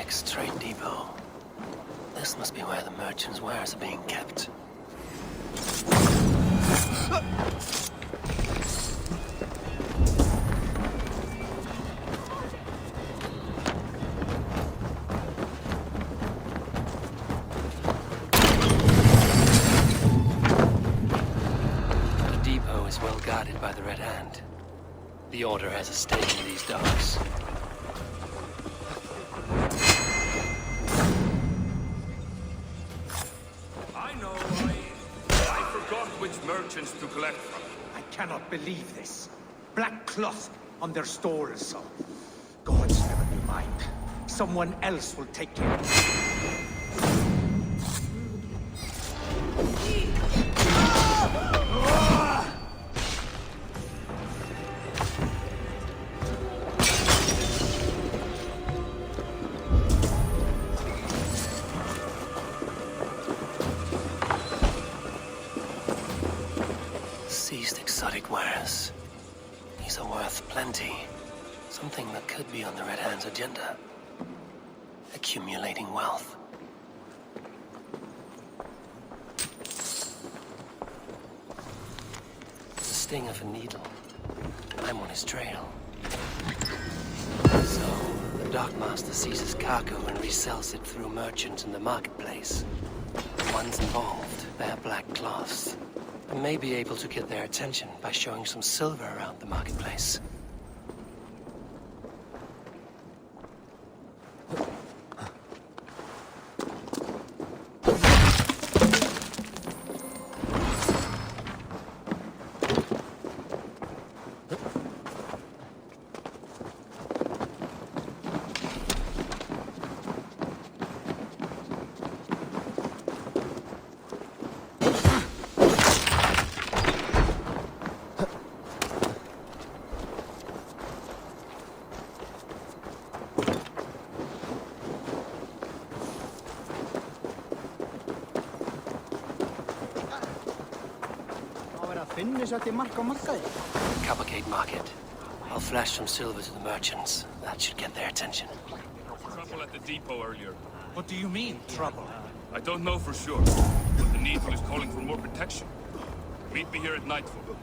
next trade depot. This must be where the merchants' wares are being kept. The depot is well guarded by the Red Hand. The Order has a stake in these docks. Merchants to collect from. I cannot believe this. Black cloth on their stores. Gods never be mine. Someone else will take care of it. Seized exotic wares. These are worth plenty. Something that could be on the Red Hand's agenda. Accumulating wealth. The sting of a needle. I'm on his trail. So, the dockmaster seizes cargo and resells it through merchants in the marketplace. The ones involved bear black cloths. I may be able to get their attention by showing some silver around the marketplace. Cavalcade Market. I'll flash some silver to the merchants. That should get their attention. Trouble at the depot earlier. What do you mean, trouble? I don't know for sure, but the Needle is calling for more protection. Meet me here at nightfall.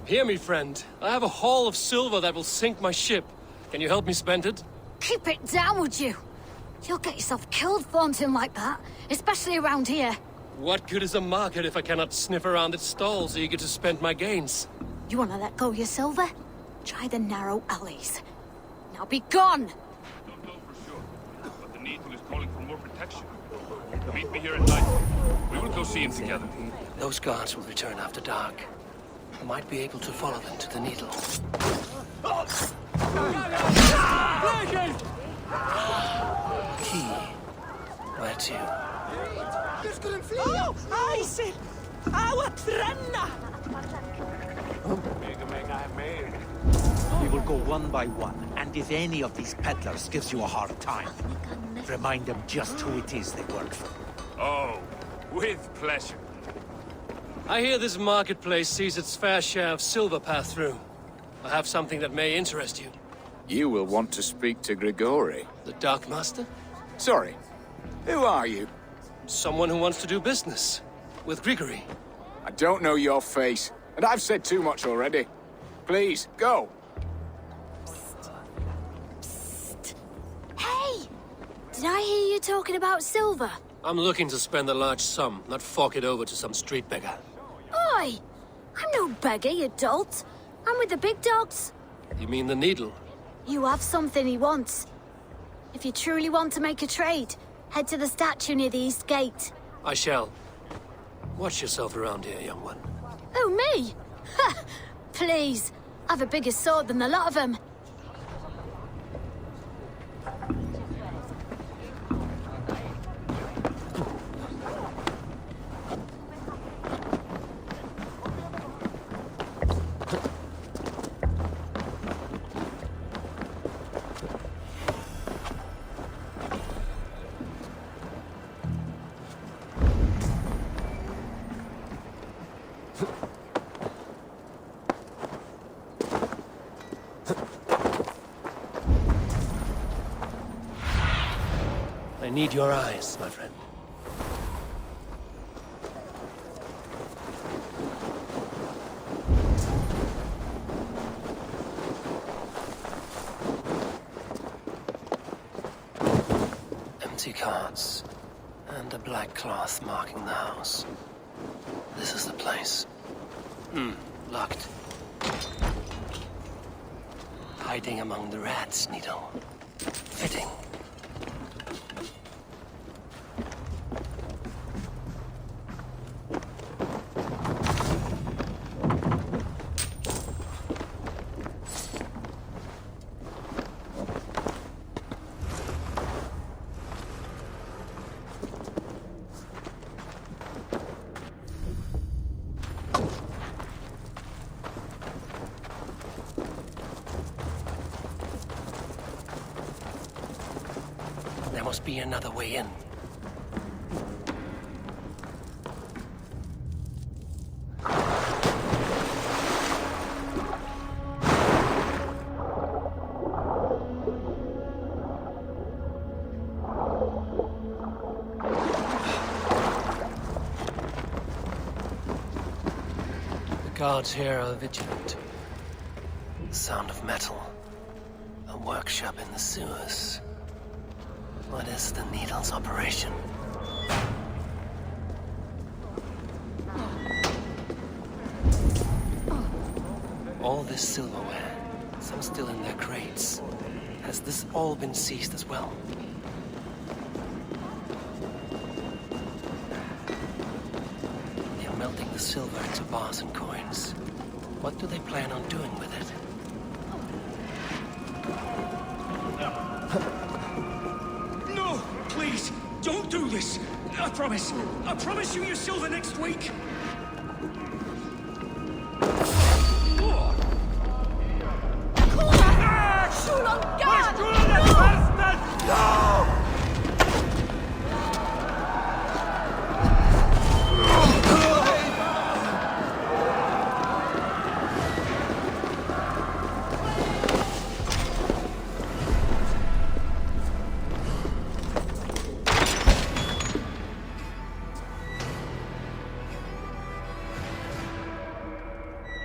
Hear me, friend. I have a haul of silver that will sink my ship. Can you help me spend it? Keep it down, would you? You'll get yourself killed flaunting like that, especially around here. What good is a market if I cannot sniff around its stalls eager to spend my gains? You want to let go of your silver? Try the narrow alleys. Now be gone! Don't know for sure, but the Needle is calling for more protection. Meet me here at nightfall. We will go see him together. Those guards will return after dark. I might be able to follow them to the Needle. Key. Where to? We will go one by one, and if any of these peddlers gives you a hard time, remind them just who it is they work for. Oh, with pleasure. I hear this marketplace sees its fair share of silver pass through. I have something that may interest you. You will want to speak to Grigori. The Darkmaster? Sorry, who are you? Someone who wants to do business. With Grigori. I don't know your face, and I've said too much already. Please, go. Hey! Did I hear you talking about silver? I'm looking to spend a large sum, not fork it over to some street beggar. Oi! I'm no beggar, you dolt. I'm with the big dogs. You mean the Needle? You have something he wants. If you truly want to make a trade, head to the statue near the east gate. I shall. Watch yourself around here, young one. Oh, me? Ha! Please. I've a bigger sword than the lot of them. I need your eyes, my friend. Empty carts, and a black cloth marking the house. This is the place. Locked. Hiding among the rats, Needle. Fitting. There must be another way in. The guards here are vigilant. The sound of metal. A workshop in the sewers. What is the Needle's operation? All this silverware, some still in their crates. Has this all been seized as well? They're melting the silver into bars and coins. What do they plan on doing with it? No! Please! Don't do this! I promise! I promise you your silver next week!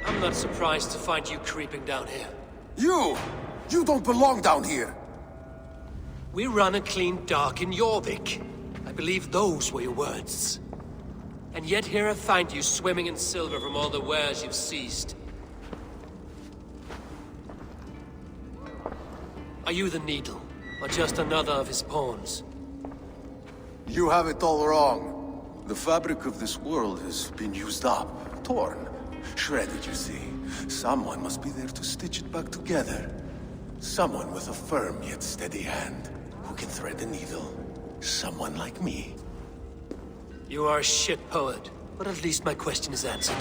I'm not surprised to find you creeping down here. You! You don't belong down here! We run a clean dock in Jorvik. I believe those were your words. And yet here I find you swimming in silver from all the wares you've seized. Are you the Needle, or just another of his pawns? You have it all wrong. The fabric of this world has been used up, torn, shredded, you see. Someone must be there to stitch it back together. Someone with a firm yet steady hand, who can thread the needle. Someone like me. You are a shit poet, but at least my question is answered.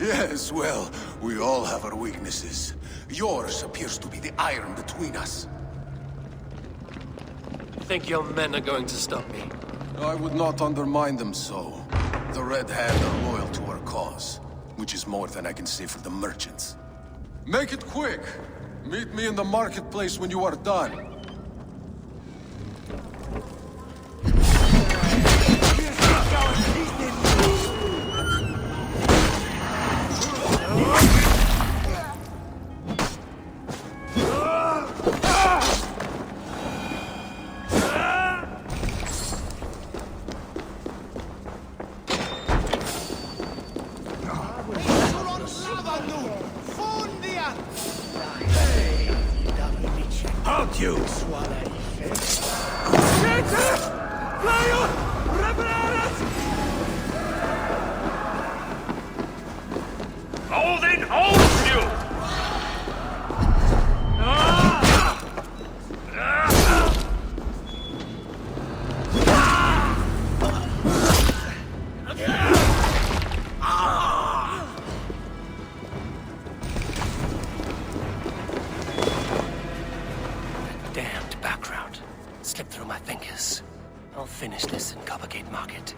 Yes, well, we all have our weaknesses. Yours appears to be the iron between us. Think your men are going to stop me? I would not undermine them so. The Red Hand are loyal to our cause, which is more than I can say for the merchants. Make it quick! Meet me in the marketplace when you are done. Odin holds you! Damned background. Slipped through my fingers. I'll finish this in Coppergate Market.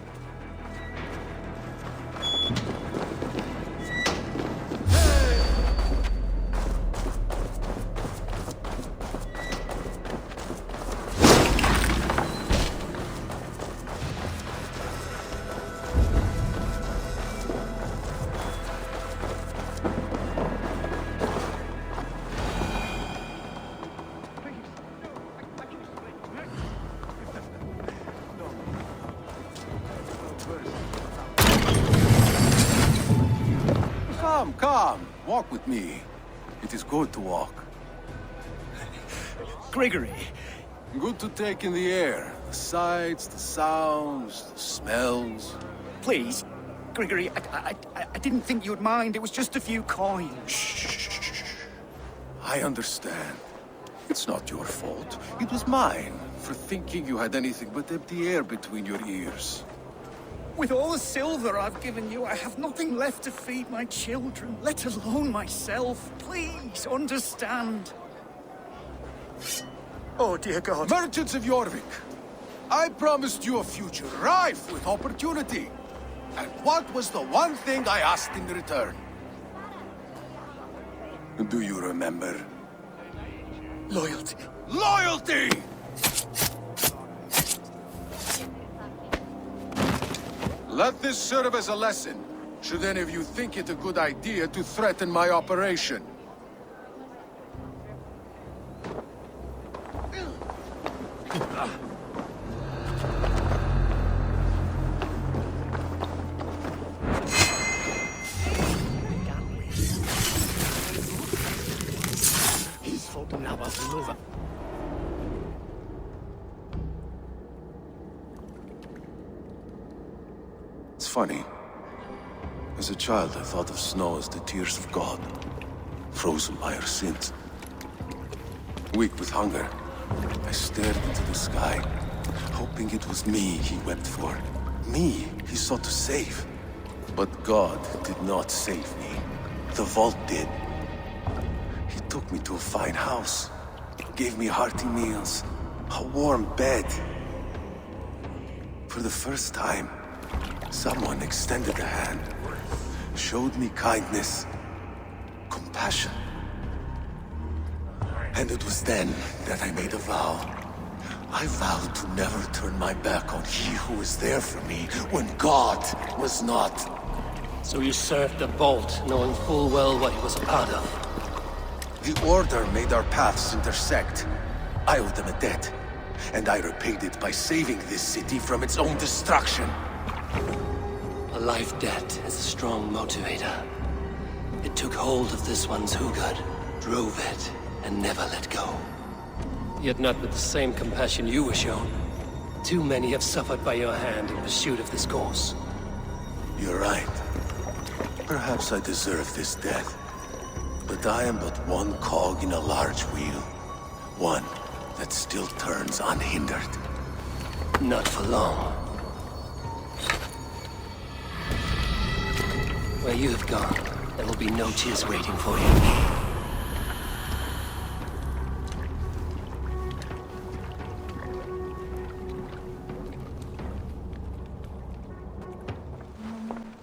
Walk with me. It is good to walk. Gregory. Good to take in the air. The sights, the sounds, the smells. Please. Gregory, I didn't think you'd mind. It was just a few coins. Shh. I understand. It's not your fault. It was mine for thinking you had anything but empty air between your ears. With all the silver I've given you, I have nothing left to feed my children, let alone myself. Please, understand. Oh, dear God. Merchants of Jorvik, I promised you a future rife with opportunity. And what was the one thing I asked in return? Do you remember? Loyalty. Loyalty! Let this serve as a lesson, should any of you think it a good idea to threaten my operation. It's funny. As a child, I thought of snow as the tears of God, frozen by our sins. Weak with hunger, I stared into the sky, hoping it was me he wept for. Me he sought to save. But God did not save me. The vault did. He took me to a fine house, gave me hearty meals, a warm bed. For the first time, someone extended a hand, showed me kindness, compassion. And it was then that I made a vow. I vowed to never turn my back on he who was there for me when God was not. So you served the Vault, knowing full well what he was a part of. The Order made our paths intersect. I owed them a debt, and I repaid it by saving this city from its own destruction. A life debt is a strong motivator. It took hold of this one's Hugad, drove it, and never let go. Yet not with the same compassion you were shown. Too many have suffered by your hand in pursuit of this course. You're right. Perhaps I deserve this death. But I am but one cog in a large wheel. One that still turns unhindered. Not for long. Where you have gone, there will be no tears waiting for you.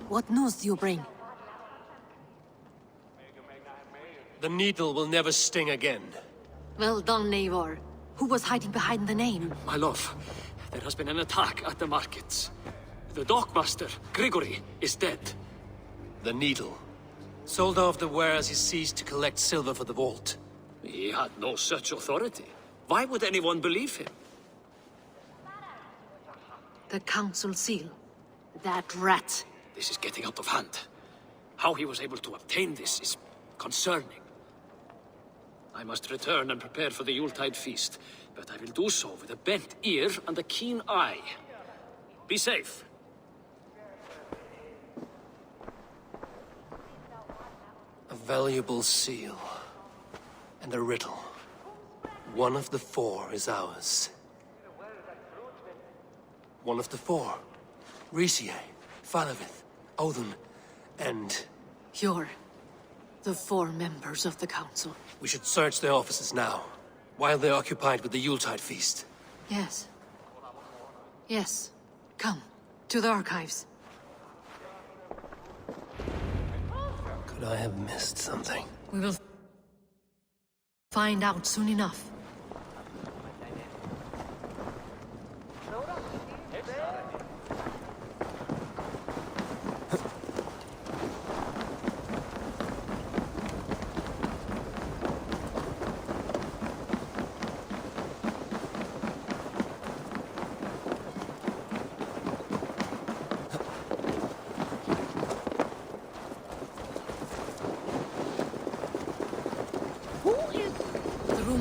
What news do you bring? The needle will never sting again. Well done, Eivor. Who was hiding behind the name? My love, there has been an attack at the markets. The dockmaster, Grigory, is dead. The needle. Sold off the wares he seized to collect silver for the vault. He had no such authority. Why would anyone believe him? The council seal. That rat. This is getting out of hand. How he was able to obtain this is concerning. I must return and prepare for the Yuletide feast, but I will do so with a bent ear and a keen eye. Be safe. A valuable seal. And a riddle. One of the four is ours. One of the four. Risie, Falavith, Odin, and... You're the four members of the council. We should search their offices now, while they're occupied with the Yuletide feast. Yes. Yes. Come, to the archives. Could I have missed something? We will find out soon enough.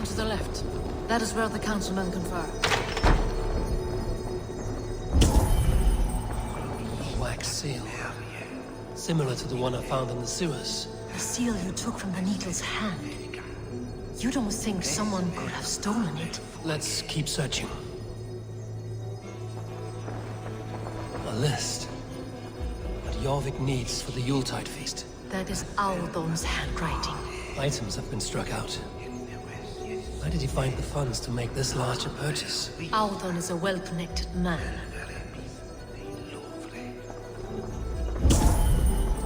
Looking to the left. That is where the councilmen confer. A wax seal. Similar to the one I found in the sewers. The seal you took from the Needle's hand. You don't think someone could have stolen it? Let's keep searching. A list. What Jorvik needs for the Yuletide feast. That is Audon's handwriting. Items have been struck out. Where did he find the funds to make this larger purchase? Audon is a well-connected man.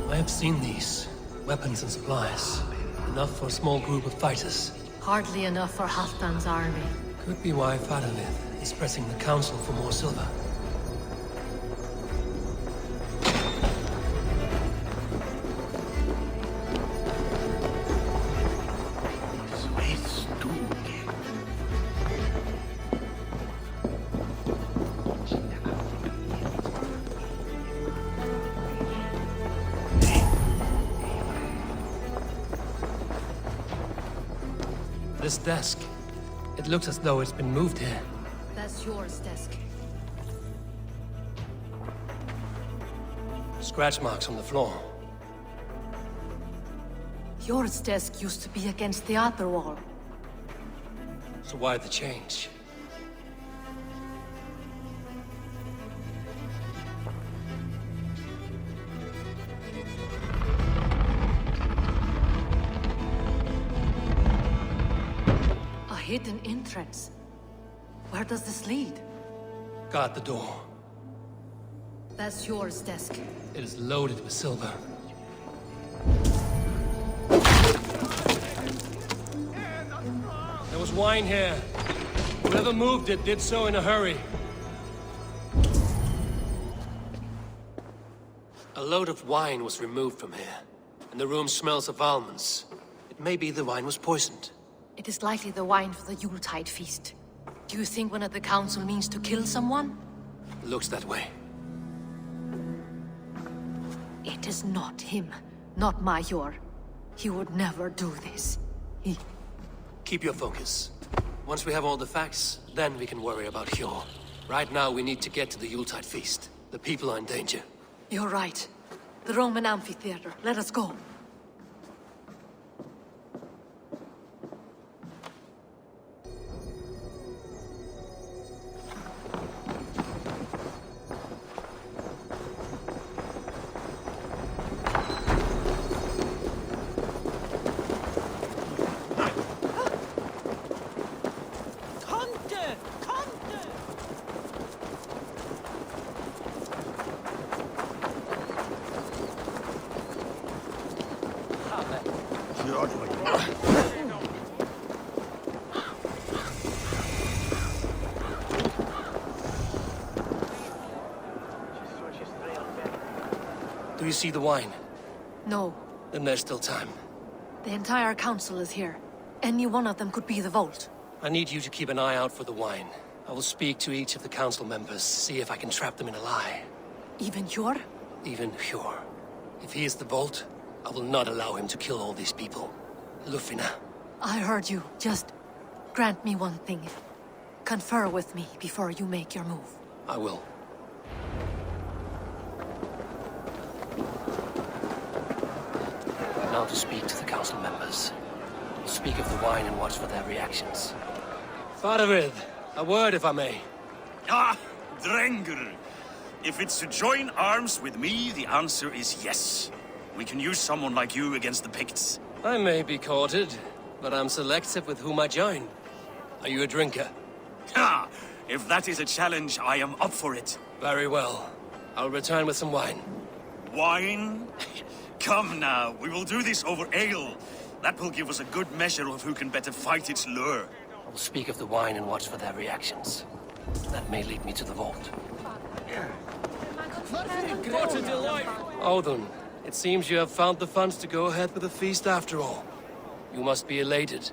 I have seen these. Weapons and supplies. Enough for a small group of fighters. Hardly enough for Halfdan's army. Could be why Fadavith is pressing the council for more silver. This desk. It looks as though it's been moved here. That's yours, desk. Scratch marks on the floor. Yours desk used to be against the other wall. So why the change? A hidden entrance. Where does this lead? Guard the door. That's yours, desk. It is loaded with silver. There was wine here. Whoever moved it did so in a hurry. A load of wine was removed from here, and the room smells of almonds. It may be the wine was poisoned. It is likely the wine for the Yuletide feast. Do you think one of the council means to kill someone? Looks that way. It is not him, not Major. He would never do this. He... Keep your focus. Once we have all the facts, then we can worry about Hjor. Right now, we need to get to the Yuletide feast. The people are in danger. You're right. The Roman amphitheater. Let us go. Do you see the wine? No. Then there's still time. The entire council is here. Any one of them could be the vault. I need you to keep an eye out for the wine. I will speak to each of the council members, see if I can trap them in a lie. Even Hjor? Even Hjor. If he is the vault, I will not allow him to kill all these people. Lufina. I heard you. Just grant me one thing. Confer with me before you make your move. I will. Now to speak to the council members. Speak of the wine and watch for their reactions. Fadavid, a word if I may. Ah, Drengr. If it's to join arms with me, the answer is yes. We can use someone like you against the Picts. I may be courted, but I'm selective with whom I join. Are you a drinker? Ha! If that is a challenge, I am up for it. Very well. I'll return with some wine. Wine? Come now, we will do this over ale. That will give us a good measure of who can better fight its lure. I will speak of the wine and watch for their reactions. That may lead me to the vault. What a delight! Odin, it seems you have found the funds to go ahead with the feast after all. You must be elated.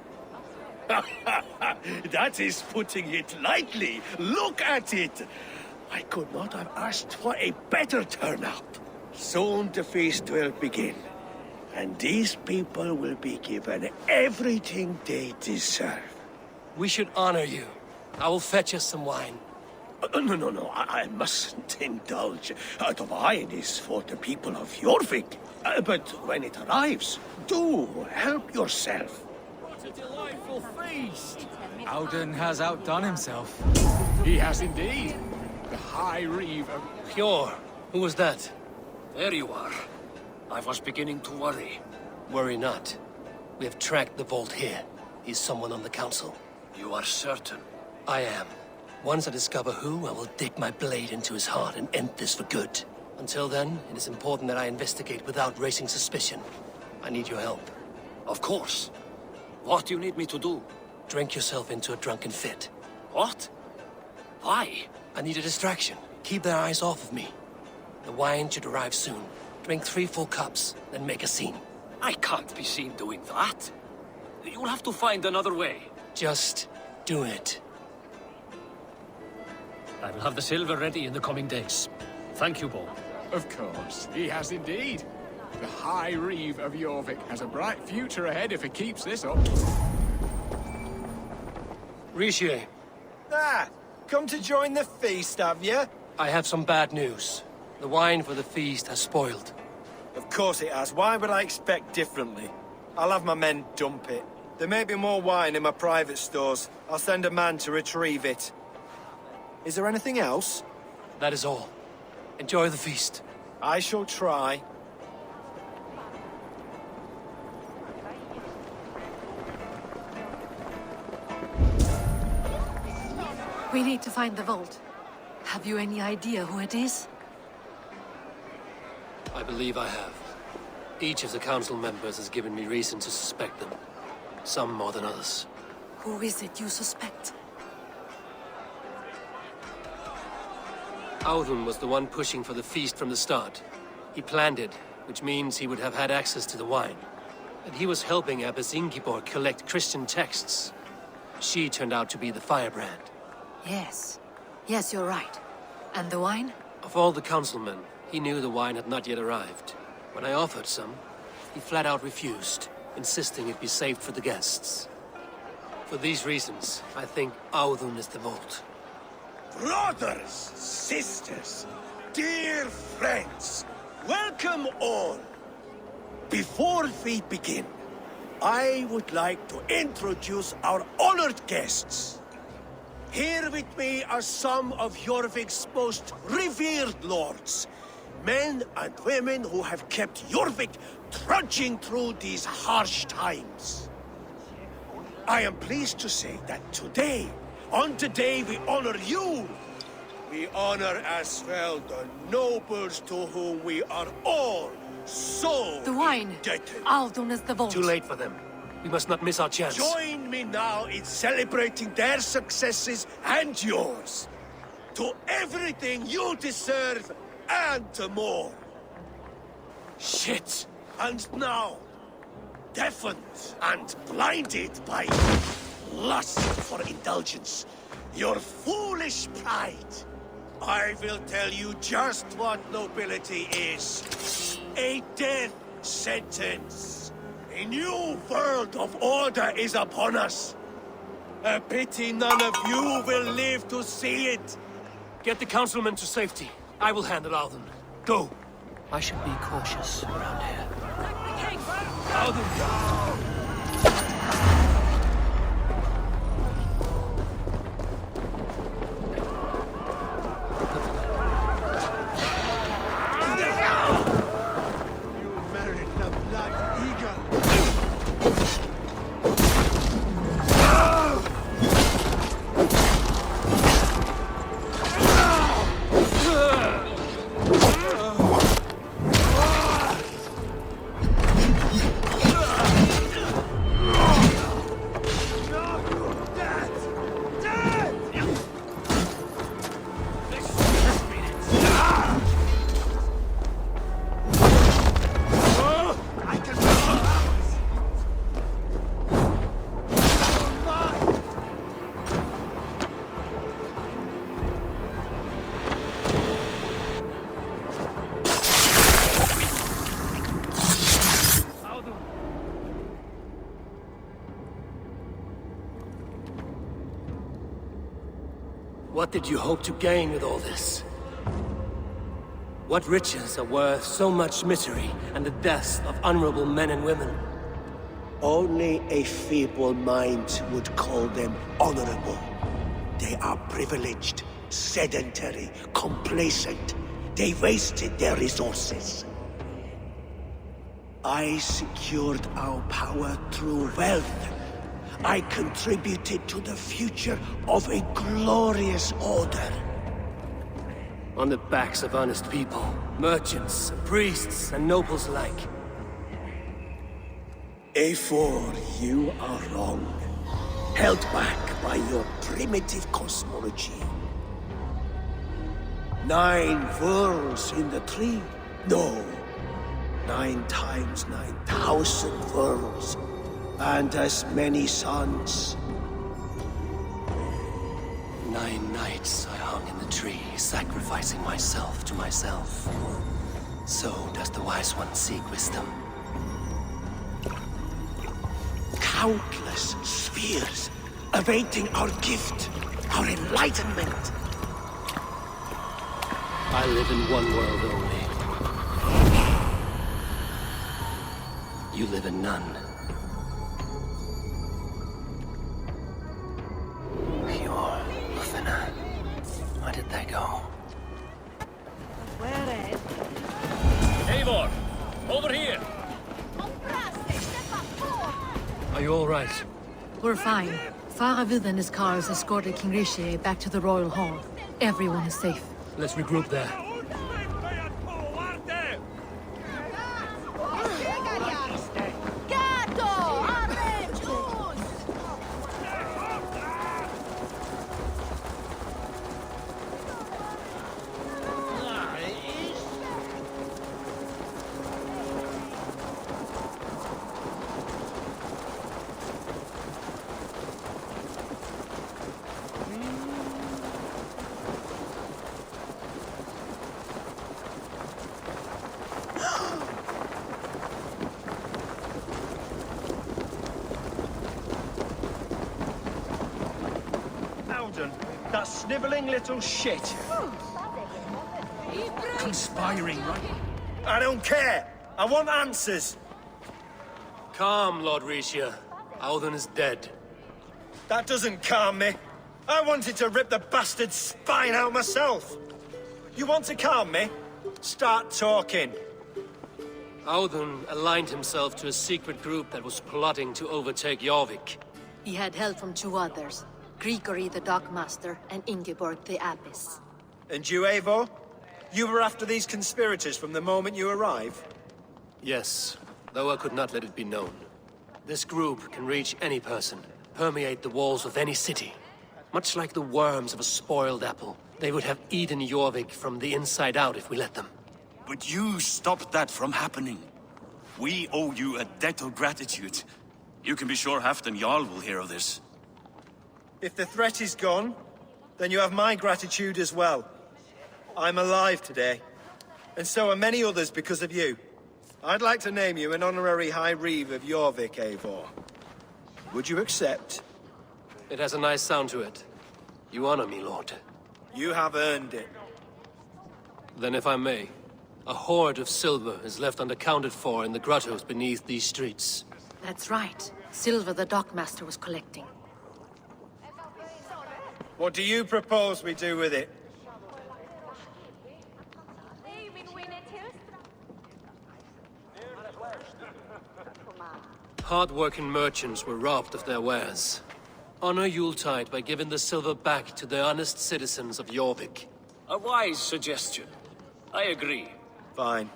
That is putting it lightly. Look at it. I could not have asked for a better turnout. Soon the feast will begin, and these people will be given everything they deserve. We should honor you. I will fetch us some wine. No, I mustn't indulge. The wine is for the people of Jorvik. But when it arrives, do help yourself. What a delightful feast! Alden has outdone himself. He has indeed. The High Reaver. Pure. Who was that? There you are. I was beginning to worry. Worry not. We have tracked the vault here. He's someone on the council. You are certain? I am. Once I discover who, I will dig my blade into his heart and end this for good. Until then, it is important that I investigate without raising suspicion. I need your help. Of course. What do you need me to do? Drink yourself into a drunken fit. What? Why? I need a distraction. Keep their eyes off of me. The wine should arrive soon. Drink 3 full cups, then make a scene. I can't be seen doing that. You'll have to find another way. Just do it. I will have the silver ready in the coming days. Thank you, Bo. Of course, he has indeed. The High Reeve of Jorvik has a bright future ahead if he keeps this up. Riche, Come to join the feast, have you? I have some bad news. The wine for the feast has spoiled. Of course it has. Why would I expect differently? I'll have my men dump it. There may be more wine in my private stores. I'll send a man to retrieve it. Is there anything else? That is all. Enjoy the feast. I shall try. We need to find the vault. Have you any idea who it is? I believe I have. Each of the council members has given me reason to suspect them. Some more than others. Who is it you suspect? Audun was the one pushing for the feast from the start. He planned it, which means he would have had access to the wine. And he was helping Abbess Ingeborg collect Christian texts. She turned out to be the firebrand. Yes. Yes, you're right. And the wine? Of all the councilmen, he knew the wine had not yet arrived. When I offered some, he flat out refused, insisting it be saved for the guests. For these reasons, I think Audun is the vault. Brothers, sisters, dear friends, welcome all. Before we begin, I would like to introduce our honored guests. Here with me are some of Jorvik's most revered lords. Men and women who have kept Jorvik trudging through these harsh times. I am pleased to say that today, on the day we honor you, we honor as well the nobles to whom we are all so The wine! indebted. Audun is the vault. Too late for them. We must not miss our chance. Join me now in celebrating their successes and yours. To everything you deserve and more. Shit! And now, deafened and blinded by lust for indulgence, your foolish pride, I will tell you just what nobility is. A death sentence. A new world of order is upon us. A pity none of you will live to see it. Get the councilmen to safety. I will handle Audun. Go! I should be cautious around here. Audun! What did you hope to gain with all this? What riches are worth so much misery and the deaths of honorable men and women? Only a feeble mind would call them honorable. They are privileged, sedentary, complacent. They wasted their resources. I secured our power through wealth. I contributed to the future of a glorious order. On the backs of honest people, merchants, priests, and nobles alike. Eivor, you are wrong. Held back by your primitive cosmology. 9 worlds in the tree? No. 9 times 9,000 worlds. And as many suns. 9 nights I hung in the tree, sacrificing myself to myself. So does the Wise One seek wisdom. Countless spheres, awaiting our gift, our enlightenment. I live in one world only. You live in none. Where did they go? Eivor! Over here! Are you all right? We're fine. Faravid and his cars escorted King Rishi back to the Royal Hall. Everyone is safe. Let's regroup there. That sniveling little shit. Conspiring, right? I don't care. I want answers. Calm, Lord Rishia. Audun is dead. That doesn't calm me. I wanted to rip the bastard's spine out myself. You want to calm me? Start talking. Audun aligned himself to a secret group that was plotting to overtake Jorvik. He had help from 2 others. Grigory the Dockmaster and Ingeborg the Abbess. And you, Eivor? You were after these conspirators from the moment you arrived? Yes, though I could not let it be known. This group can reach any person, permeate the walls of any city. Much like the worms of a spoiled apple, they would have eaten Jorvik from the inside out if we let them. But you stopped that from happening. We owe you a debt of gratitude. You can be sure Halfdan Jarl will hear of this. If the threat is gone, then you have my gratitude as well. I'm alive today, and so are many others because of you. I'd like to name you an honorary High Reeve of Jorvik, Eivor. Would you accept? It has a nice sound to it. You honor me, Lord. You have earned it. Then if I may, a hoard of silver is left unaccounted for in the grottos beneath these streets. That's right. Silver the Dockmaster was collecting. What do you propose we do with it? Hard-working merchants were robbed of their wares. Honor Yuletide by giving the silver back to the honest citizens of Jorvik. A wise suggestion. I agree. Fine.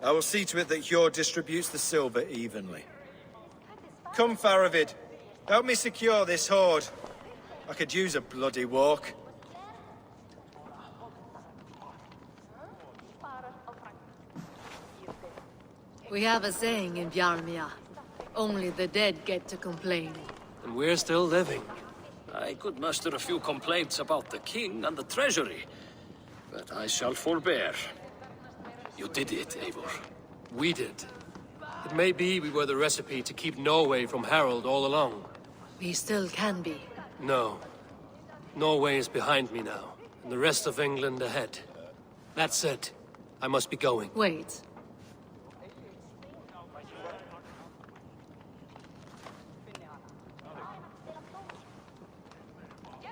I will see to it that Hjord distributes the silver evenly. Come, Faravid. Help me secure this hoard. I could use a bloody walk. We have a saying in Bjarmia. Only the dead get to complain. And we're still living. I could muster a few complaints about the king and the treasury, but I shall forbear. You did it, Eivor. We did. It may be we were the recipe to keep Norway from Harald all along. We still can be. No. Norway is behind me now, and the rest of England ahead. That said, I must be going. Wait.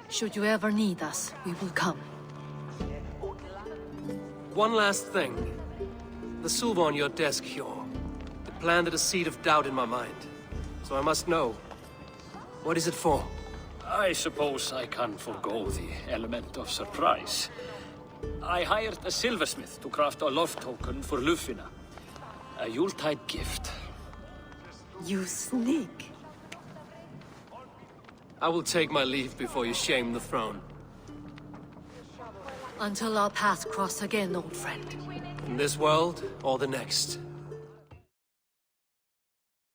Should you ever need us, we will come. One last thing. The silver on your desk, Hjor. It planted a seed of doubt in my mind. So I must know. What is it for? I suppose I can forego the element of surprise. I hired a silversmith to craft a love token for Lufina. A Yuletide gift. You sneak. I will take my leave before you shame the throne. Until our paths cross again, old friend. In this world, or the next.